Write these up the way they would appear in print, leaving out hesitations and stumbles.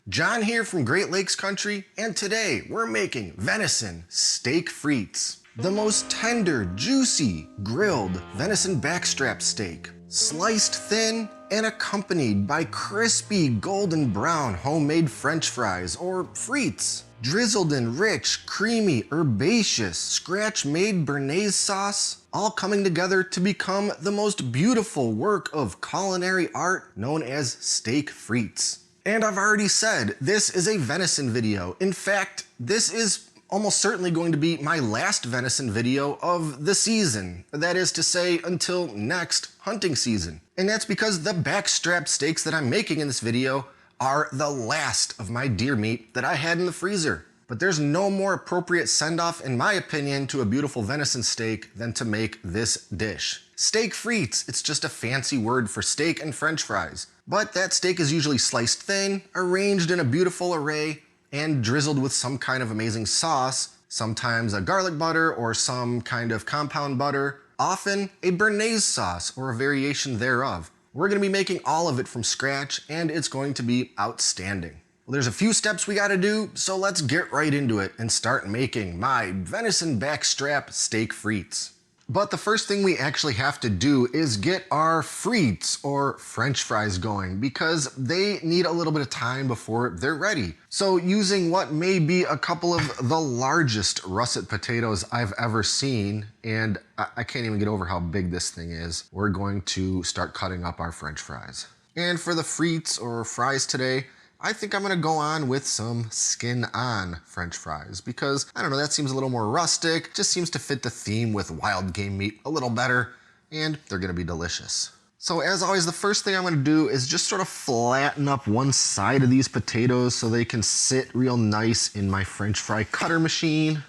John here from Great Lakes Country, and today we're making venison steak frites. The most tender, juicy, grilled venison backstrap steak, sliced thin and accompanied by crispy golden brown homemade French fries or frites, drizzled in rich, creamy, herbaceous, scratch-made Bearnaise sauce, all coming together to become the most beautiful work of culinary art known as steak frites. And I've already said, this is a venison video. In fact, this is almost certainly going to be my last venison video of the season. That is to say, until next hunting season. And that's because the backstrap steaks that I'm making in this video are the last of my deer meat that I had in the freezer. But there's no more appropriate send-off, in my opinion, to a beautiful venison steak than to make this dish. Steak frites, it's just a fancy word for steak and French fries. But that steak is usually sliced thin, arranged in a beautiful array, and drizzled with some kind of amazing sauce, sometimes a garlic butter or some kind of compound butter, often a Bearnaise sauce or a variation thereof. We're going to be making all of it from scratch, and it's going to be outstanding. Well, there's a few steps we got to do, so let's get right into it and start making my venison backstrap steak frites. But the first thing we actually have to do is get our frites or French fries going, because they need a little bit of time before they're ready. So using what may be a couple of the largest russet potatoes I've ever seen, and I can't even get over how big this thing is, we're going to start cutting up our French fries. And for the frites or fries today, I think I'm gonna go on with some skin-on French fries because, I don't know, that seems a little more rustic, just seems to fit the theme with wild game meat a little better, and they're gonna be delicious. So as always, the first thing I'm gonna do is just sort of flatten up one side of these potatoes so they can sit real nice in my French fry cutter machine.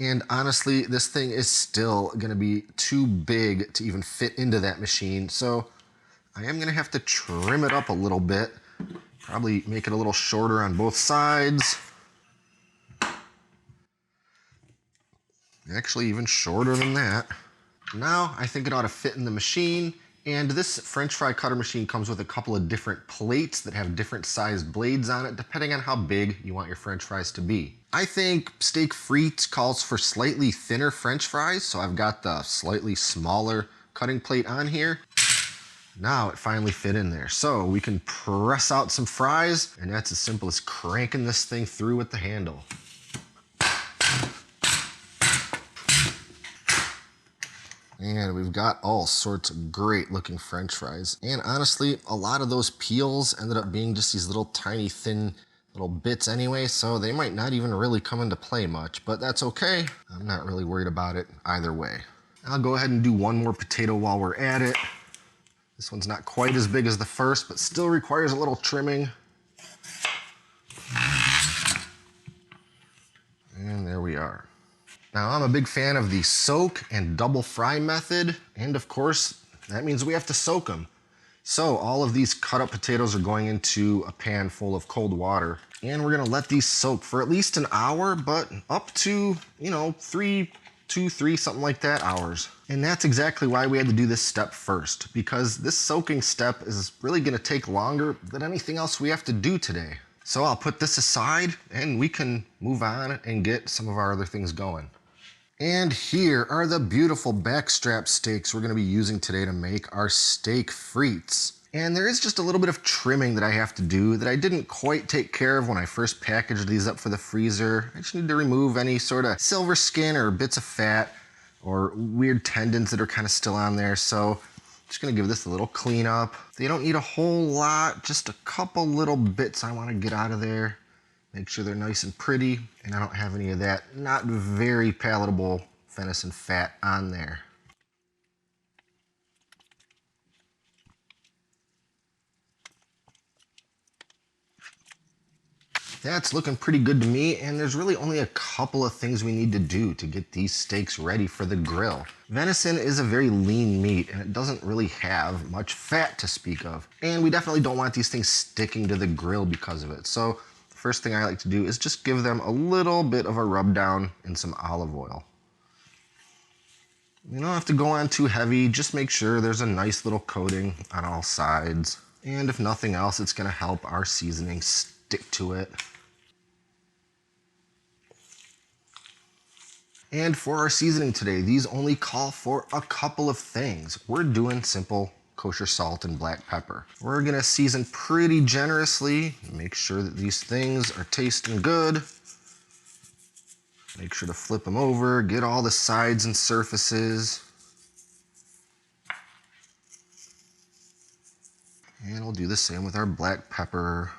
And honestly, this thing is still gonna be too big to even fit into that machine, so I am gonna have to trim it up a little bit. Probably make it a little shorter on both sides. Actually, even shorter than that. Now, I think it ought to fit in the machine. And this French fry cutter machine comes with a couple of different plates that have different sized blades on it, depending on how big you want your French fries to be. I think steak frites calls for slightly thinner French fries, so I've got the slightly smaller cutting plate on here. Now it finally fit in there. So we can press out some fries, and that's as simple as cranking this thing through with the handle. And we've got all sorts of great looking French fries. And honestly, a lot of those peels ended up being just these little tiny thin little bits anyway, so they might not even really come into play much, but that's okay. I'm not really worried about it either way. I'll go ahead and do one more potato while we're at it. This one's not quite as big as the first, but still requires a little trimming. And there we are. Now, I'm a big fan of the soak and double fry method, and of course, that means we have to soak them. So all of these cut up potatoes are going into a pan full of cold water, and we're gonna let these soak for at least an hour, but up to, 3, something like that hours. And that's exactly why we had to do this step first, because this soaking step is really gonna take longer than anything else we have to do today. So I'll put this aside and we can move on and get some of our other things going. And here are the beautiful backstrap steaks we're gonna be using today to make our steak frites. And there is just a little bit of trimming that I have to do that I didn't quite take care of when I first packaged these up for the freezer. I just need to remove any sort of silver skin or bits of fat or weird tendons that are kind of still on there. So I'm just gonna give this a little cleanup. They don't need a whole lot, just a couple little bits I wanna get out of there. Make sure they're nice and pretty, and I don't have any of that not very palatable venison fat on there. That's looking pretty good to me, and there's really only a couple of things we need to do to get these steaks ready for the grill. Venison is a very lean meat, and it doesn't really have much fat to speak of. And we definitely don't want these things sticking to the grill because of it. So the first thing I like to do is just give them a little bit of a rub down in some olive oil. You don't have to go on too heavy, just make sure there's a nice little coating on all sides. And if nothing else, it's gonna help our seasoning stick to it. And for our seasoning today, these only call for a couple of things. We're doing simple kosher salt and black pepper. We're gonna season pretty generously, make sure that these things are tasting good. Make sure to flip them over, get all the sides and surfaces. And we'll do the same with our black pepper.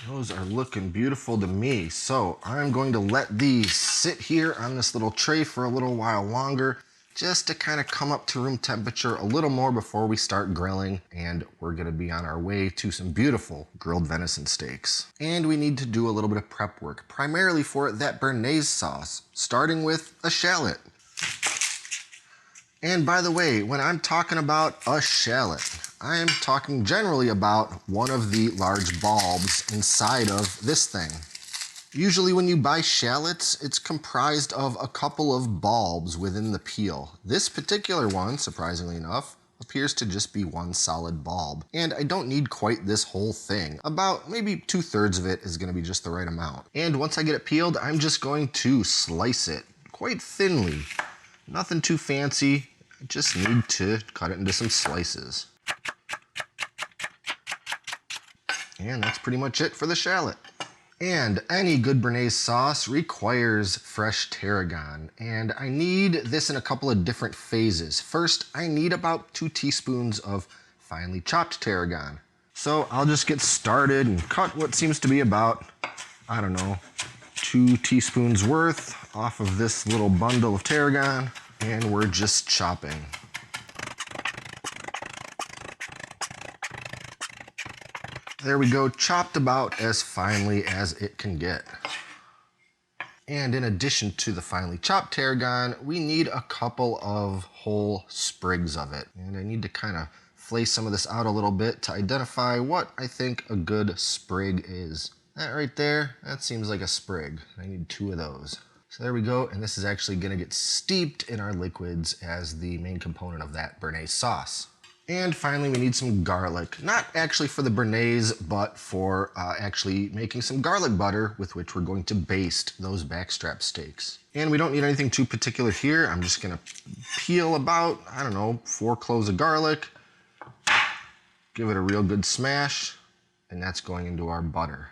Those are looking beautiful to me. So I'm going to let these sit here on this little tray for a little while longer, just to kind of come up to room temperature a little more before we start grilling. And we're gonna be on our way to some beautiful grilled venison steaks. And we need to do a little bit of prep work, primarily for that Bearnaise sauce, starting with a shallot. And by the way, when I'm talking about a shallot, I am talking generally about one of the large bulbs inside of this thing. Usually when you buy shallots, it's comprised of a couple of bulbs within the peel. This particular one, surprisingly enough, appears to just be one solid bulb. And I don't need quite this whole thing. About maybe 2/3 of it is gonna be just the right amount. And once I get it peeled, I'm just going to slice it quite thinly. Nothing too fancy. I just need to cut it into some slices. And that's pretty much it for the shallot. And any good Bearnaise sauce requires fresh tarragon. And I need this in a couple of different phases. First, I need about 2 teaspoons of finely chopped tarragon. So I'll just get started and cut what seems to be about, I don't know, 2 teaspoons worth off of this little bundle of tarragon. And we're just chopping. There we go, chopped about as finely as it can get. And in addition to the finely chopped tarragon, we need a couple of whole sprigs of it. And I need to kind of flay some of this out a little bit to identify what I think a good sprig is. That right there, that seems like a sprig. I need 2 of those. So there we go, and this is actually gonna get steeped in our liquids as the main component of that Bearnaise sauce. And finally, we need some garlic. Not actually for the Bearnaise, but for actually making some garlic butter with which we're going to baste those backstrap steaks. And we don't need anything too particular here. I'm just gonna peel about, I don't know, 4 cloves of garlic, give it a real good smash, and that's going into our butter.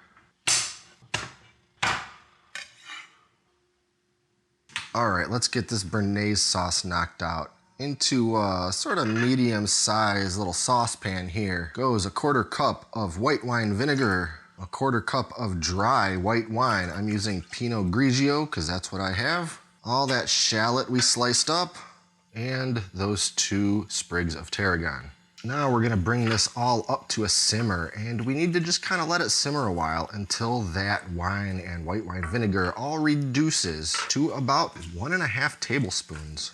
All right, let's get this Bearnaise sauce knocked out. Into a sort of medium-sized little saucepan here goes a 1/4 cup of white wine vinegar, a 1/4 cup of dry white wine. I'm using Pinot Grigio because that's what I have. All that shallot we sliced up, and those 2 sprigs of tarragon. Now we're gonna bring this all up to a simmer, and we need to just kind of let it simmer a while until that wine and white wine vinegar all reduces to about 1.5 tablespoons.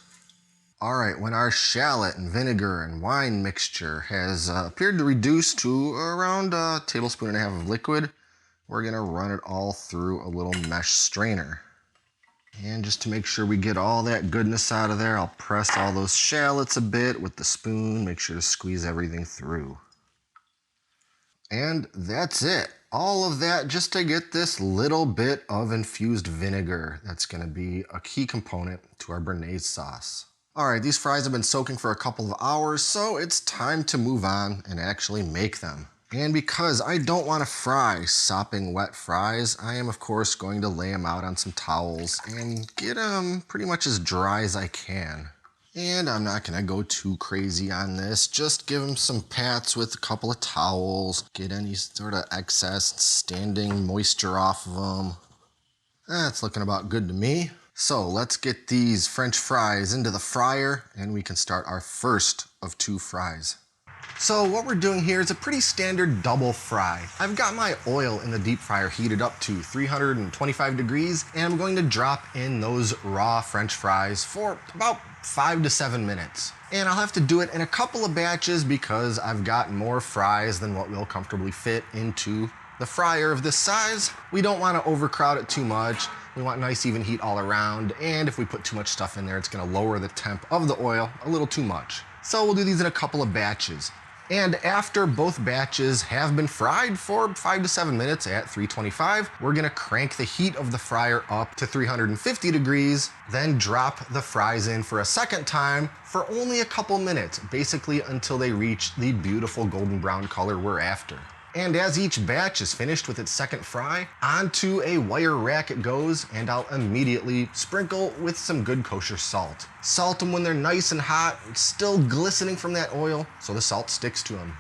All right, when our shallot and vinegar and wine mixture has appeared to reduce to around 1.5 tablespoons of liquid, we're gonna run it all through a little mesh strainer. And just to make sure we get all that goodness out of there, I'll press all those shallots a bit with the spoon, make sure to squeeze everything through. And that's it. All of that just to get this little bit of infused vinegar. That's gonna be a key component to our Bearnaise sauce. All right, these fries have been soaking for a couple of hours, so it's time to move on and actually make them. And because I don't want to fry sopping wet fries, I am of course going to lay them out on some towels and get them pretty much as dry as I can. And I'm not gonna go too crazy on this, just give them some pats with a couple of towels, get any sort of excess standing moisture off of them. That's looking about good to me. So let's get these French fries into the fryer and we can start our first of 2 fries. So what we're doing here is a pretty standard double fry. I've got my oil in the deep fryer heated up to 325 degrees, and I'm going to drop in those raw French fries for about 5 to 7 minutes. And I'll have to do it in a couple of batches because I've got more fries than what will comfortably fit into The fryer of this size, we don't want to overcrowd it too much. We want nice even heat all around, and if we put too much stuff in there, it's gonna lower the temp of the oil a little too much. So we'll do these in a couple of batches. And after both batches have been fried for 5 to 7 minutes at 325, we're gonna crank the heat of the fryer up to 350 degrees, then drop the fries in for a second time for only a couple minutes, basically until they reach the beautiful golden brown color we're after. And as each batch is finished with its second fry, onto a wire rack it goes, and I'll immediately sprinkle with some good kosher salt. Salt them when they're nice and hot, still glistening from that oil, so the salt sticks to them.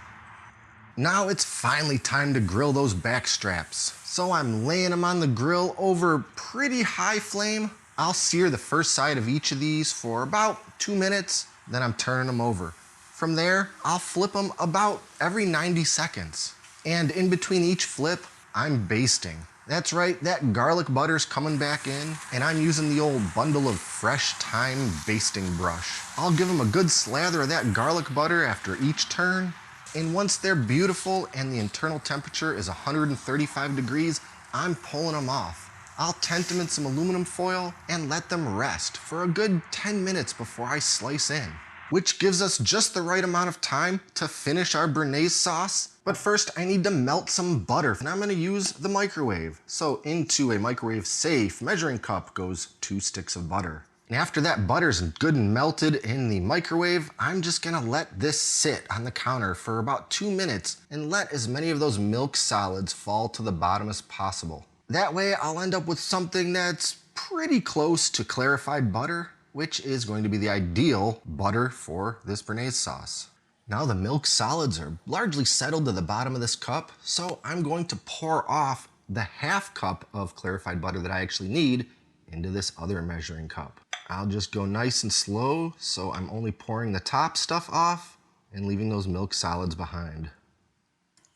Now it's finally time to grill those back straps. So I'm laying them on the grill over pretty high flame. I'll sear the first side of each of these for about 2 minutes, then I'm turning them over. From there, I'll flip them about every 90 seconds. And in between each flip, I'm basting. That's right, that garlic butter's coming back in, and I'm using the old bundle of fresh thyme basting brush. I'll give them a good slather of that garlic butter after each turn, and once they're beautiful and the internal temperature is 135 degrees, I'm pulling them off. I'll tent them in some aluminum foil and let them rest for a good 10 minutes before I slice in, which gives us just the right amount of time to finish our Bearnaise sauce. But first I need to melt some butter, and I'm gonna use the microwave. So into a microwave safe measuring cup goes 2 sticks of butter. And after that butter's good and melted in the microwave, I'm just gonna let this sit on the counter for about 2 minutes and let as many of those milk solids fall to the bottom as possible. That way I'll end up with something that's pretty close to clarified butter, which is going to be the ideal butter for this Bearnaise sauce. Now the milk solids are largely settled to the bottom of this cup, so I'm going to pour off the half cup of clarified butter that I actually need into this other measuring cup. I'll just go nice and slow, so I'm only pouring the top stuff off and leaving those milk solids behind.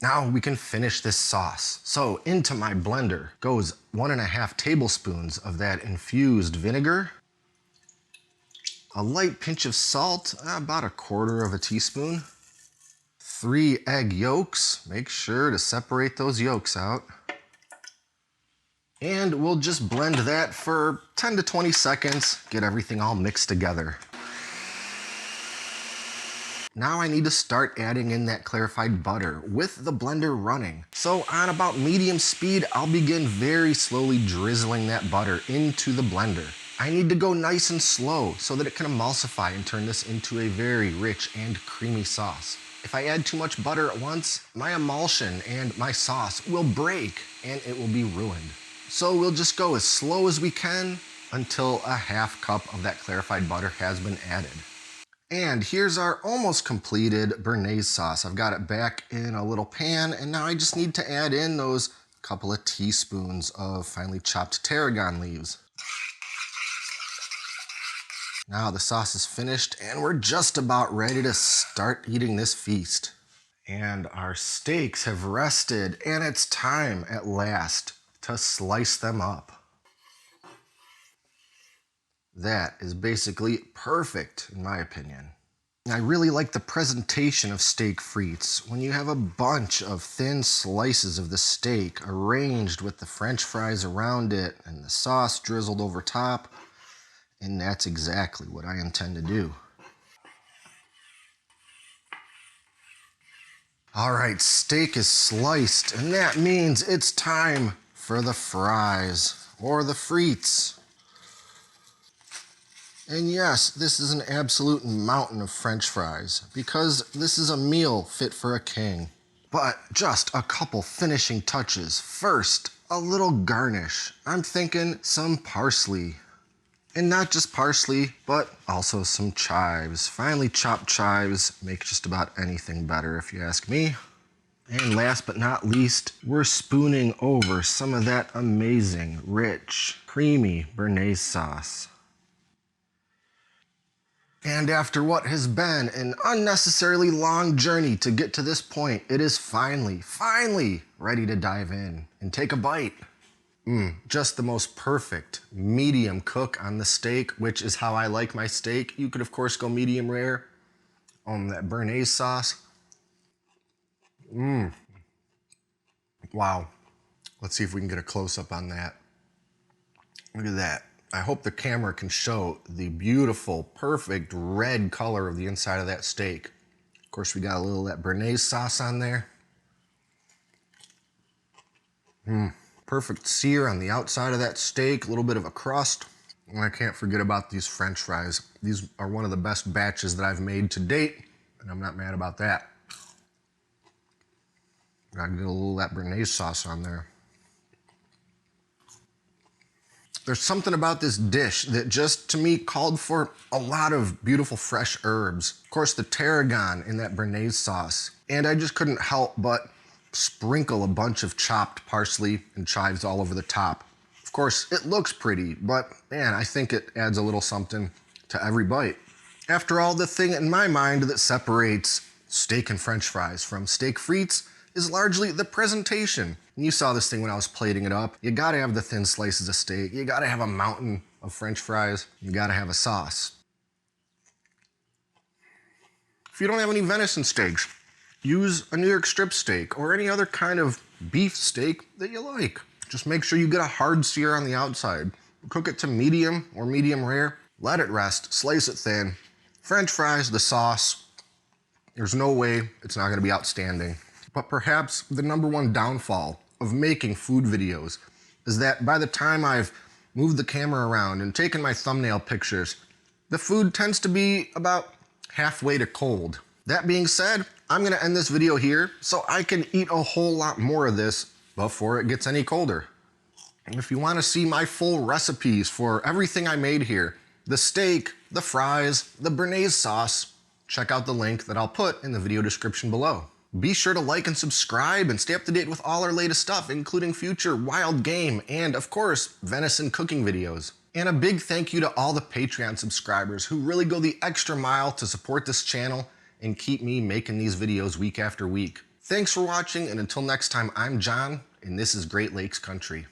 Now we can finish this sauce. So into my blender goes 1.5 tablespoons of that infused vinegar, a light pinch of salt, about 1/4 teaspoon, 3 egg yolks, make sure to separate those yolks out, and we'll just blend that for 10 to 20 seconds, get everything all mixed together. Now I need to start adding in that clarified butter with the blender running. So on about medium speed, I'll begin very slowly drizzling that butter into the blender. I need to go nice and slow so that it can emulsify and turn this into a very rich and creamy sauce. If I add too much butter at once, my emulsion and my sauce will break and it will be ruined. So we'll just go as slow as we can until a half cup of that clarified butter has been added. And here's our almost completed Bearnaise sauce. I've got it back in a little pan, and now I just need to add in those couple of teaspoons of finely chopped tarragon leaves. Now the sauce is finished, and we're just about ready to start eating this feast. And our steaks have rested, and it's time at last to slice them up. That is basically perfect, in my opinion. I really like the presentation of steak frites when you have a bunch of thin slices of the steak arranged with the French fries around it and the sauce drizzled over top, and that's exactly what I intend to do. All right, steak is sliced, and that means it's time for the fries, or the frites. And yes, this is an absolute mountain of French fries, because this is a meal fit for a king. But just a couple finishing touches. First, a little garnish. I'm thinking some parsley. And not just parsley, but also some chives. Finely chopped chives make just about anything better, if you ask me. And last but not least, we're spooning over some of that amazing, rich, creamy Bearnaise sauce. And after what has been an unnecessarily long journey to get to this point, it is finally ready to dive in and take a bite. Just the most perfect medium cook on the steak, which is how I like my steak. You could of course go medium rare on that Bearnaise sauce. Wow. Let's see if we can get a close-up on that. Look at that. I hope the camera can show the beautiful, perfect red color of the inside of that steak. Of course, we got a little of that Bearnaise sauce on there. Perfect sear on the outside of that steak, a little bit of a crust. And I can't forget about these French fries. These are one of the best batches that I've made to date, and I'm not mad about that. Gotta get a little of that Bearnaise sauce on there. There's something about this dish that just, to me, called for a lot of beautiful fresh herbs. Of course, the tarragon in that Bearnaise sauce. And I just couldn't help but sprinkle a bunch of chopped parsley and chives all over the top. Of course, it looks pretty, but man, I think it adds a little something to every bite. After all, the thing in my mind that separates steak and French fries from steak frites is largely the presentation. And you saw this thing when I was plating it up. You gotta have the thin slices of steak. You gotta have a mountain of French fries. You gotta have a sauce. If you don't have any venison steaks, use a New York strip steak or any other kind of beef steak that you like. Just make sure you get a hard sear on the outside. Cook it to medium or medium rare. Let it rest, slice it thin. French fries, the sauce, there's no way it's not gonna be outstanding. But perhaps the #1 downfall of making food videos is that by the time I've moved the camera around and taken my thumbnail pictures, the food tends to be about halfway to cold. That being said, I'm gonna end this video here so I can eat a whole lot more of this before it gets any colder. And if you wanna see my full recipes for everything I made here, the steak, the fries, the Bearnaise sauce, check out the link that I'll put in the video description below. Be sure to like and subscribe and stay up to date with all our latest stuff, including future wild game and, of course, venison cooking videos. And a big thank you to all the Patreon subscribers who really go the extra mile to support this channel and keep me making these videos week after week. Thanks for watching, and until next time, I'm John, and this is Great Lakes Country.